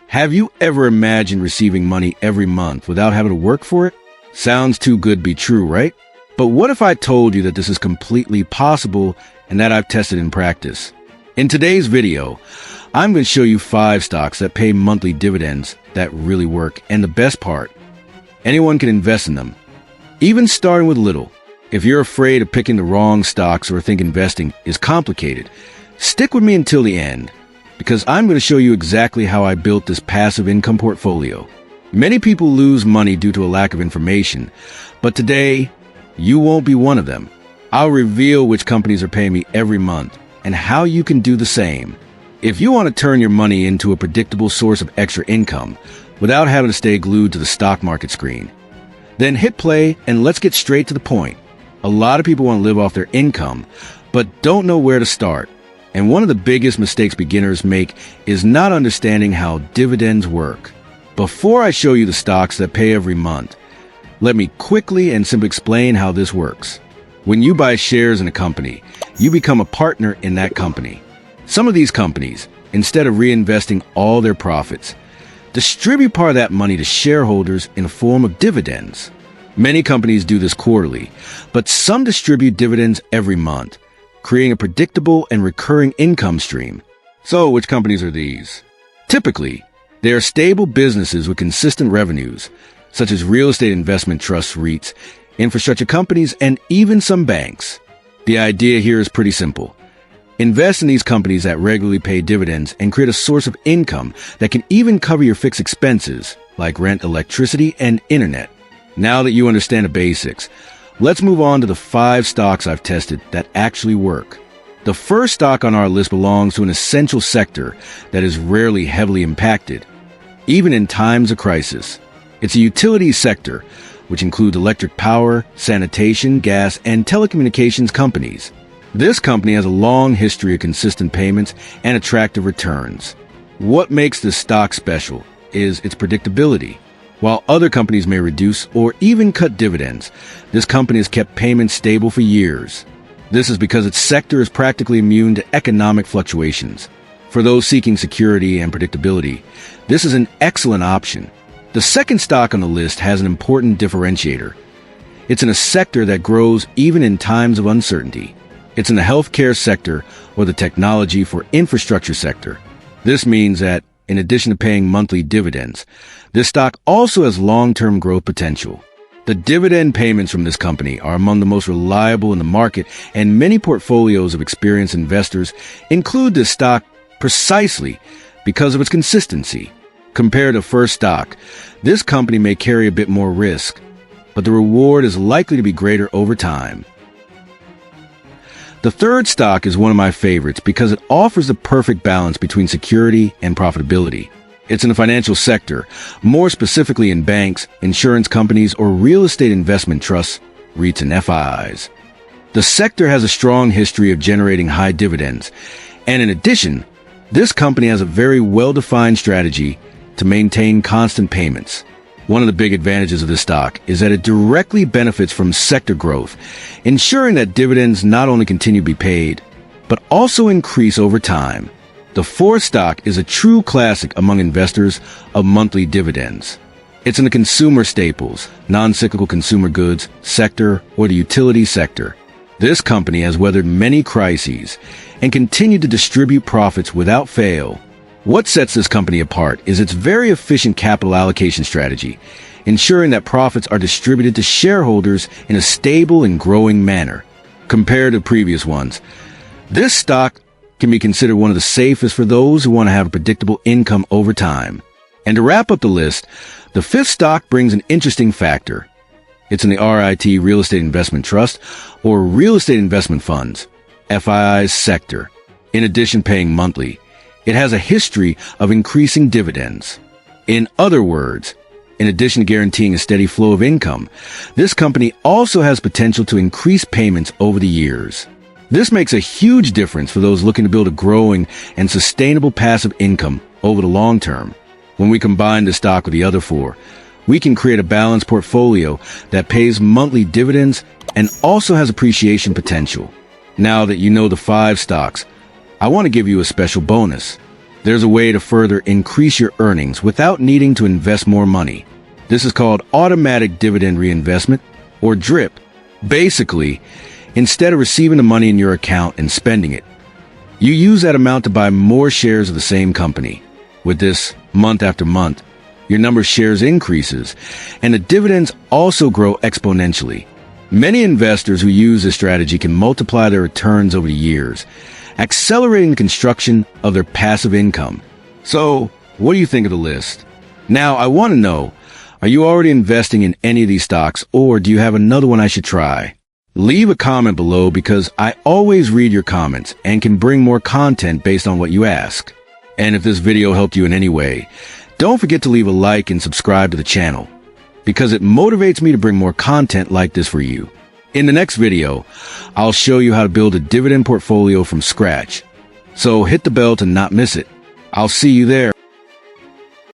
Have you ever imagined receiving money every month without having to work for it? Sounds too good to be true, right? But what if I told you that this is completely possible and that I've tested in practice? In today's video, I'm going to show you 5 stocks that pay monthly dividends that really work, and the best part, anyone can invest in them, even starting with little. If you're afraid of picking the wrong stocks or think investing is complicated, stick with me until the end, because I'm going to show you exactly how I built this passive income portfolio. Many people lose money due to a lack of information, but today, you won't be one of them. I'll reveal which companies are paying me every month and how you can do the same. If you want to turn your money into a predictable source of extra income without having to stay glued to the stock market screen, then hit play and let's get straight to the point. A lot of people want to live off their income, but don't know where to start. And one of the biggest mistakes beginners make is not understanding how dividends work. Before I show you the stocks that pay every month, let me quickly and simply explain how this works. When you buy shares in a company, you become a partner in that company. Some of these companies, instead of reinvesting all their profits, distribute part of that money to shareholders in the form of dividends. Many companies do this quarterly, but some distribute dividends every month, creating a predictable and recurring income stream. So, which companies are these? Typically, they are stable businesses with consistent revenues, such as real estate investment trusts, REITs, infrastructure companies, and even some banks. The idea here is pretty simple. Invest in these companies that regularly pay dividends and create a source of income that can even cover your fixed expenses, like rent, electricity, and internet. Now that you understand the basics, let's move on to the 5 stocks I've tested that actually work. The first stock on our list belongs to an essential sector that is rarely heavily impacted, even in times of crisis. It's a utilities sector, which includes electric power, sanitation, gas, and telecommunications companies. This company has a long history of consistent payments and attractive returns. What makes this stock special is its predictability. While other companies may reduce or even cut dividends, this company has kept payments stable for years. This is because its sector is practically immune to economic fluctuations. For those seeking security and predictability, this is an excellent option. The second stock on the list has an important differentiator. It's in a sector that grows even in times of uncertainty. It's in the healthcare sector or the technology for infrastructure sector. This means that, in addition to paying monthly dividends, this stock also has long-term growth potential. The dividend payments from this company are among the most reliable in the market, and many portfolios of experienced investors include this stock precisely because of its consistency. Compared to first stock, this company may carry a bit more risk, but the reward is likely to be greater over time. The third stock is one of my favorites because it offers the perfect balance between security and profitability. It's in the financial sector, more specifically in banks, insurance companies, or real estate investment trusts, REITs and FIIs. The sector has a strong history of generating high dividends, and in addition, this company has a very well-defined strategy to maintain constant payments. One of the big advantages of this stock is that it directly benefits from sector growth, ensuring that dividends not only continue to be paid, but also increase over time. The fourth stock is a true classic among investors of monthly dividends. It's in the consumer staples, non-cyclical consumer goods sector, or the utility sector. This company has weathered many crises and continued to distribute profits without fail. What sets this company apart is its very efficient capital allocation strategy, ensuring that profits are distributed to shareholders in a stable and growing manner. Compared to previous ones, this stock can be considered one of the safest for those who want to have a predictable income over time. And to wrap up the list, the 5th stock brings an interesting factor. It's in the RIT Real Estate Investment Trust, or Real Estate Investment Funds, FIIs sector. In addition to paying monthly, it has a history of increasing dividends. In other words, in addition to guaranteeing a steady flow of income, this company also has potential to increase payments over the years. This makes a huge difference for those looking to build a growing and sustainable passive income over the long term. When we combine the stock with the other 4, we can create a balanced portfolio that pays monthly dividends and also has appreciation potential. Now that you know the 5 stocks, I want to give you a special bonus. there's a way to further increase your earnings without needing to invest more money. This is called automatic dividend reinvestment, or DRIP. Basically, instead of receiving the money in your account and spending it, you use that amount to buy more shares of the same company. With this, month after month, your number of shares increases, and the dividends also grow exponentially. Many investors who use this strategy can multiply their returns over the years, accelerating the construction of their passive income. So, what do you think of the list? Now, I want to know, are you already investing in any of these stocks, or do you have another one I should try? Leave a comment below because I always read your comments and can bring more content based on what you ask. And if this video helped you in any way, don't forget to leave a like and subscribe to the channel, because it motivates me to bring more content like this for you. In the next video, I'll show you how to build a dividend portfolio from scratch. So hit the bell to not miss it. I'll see you there.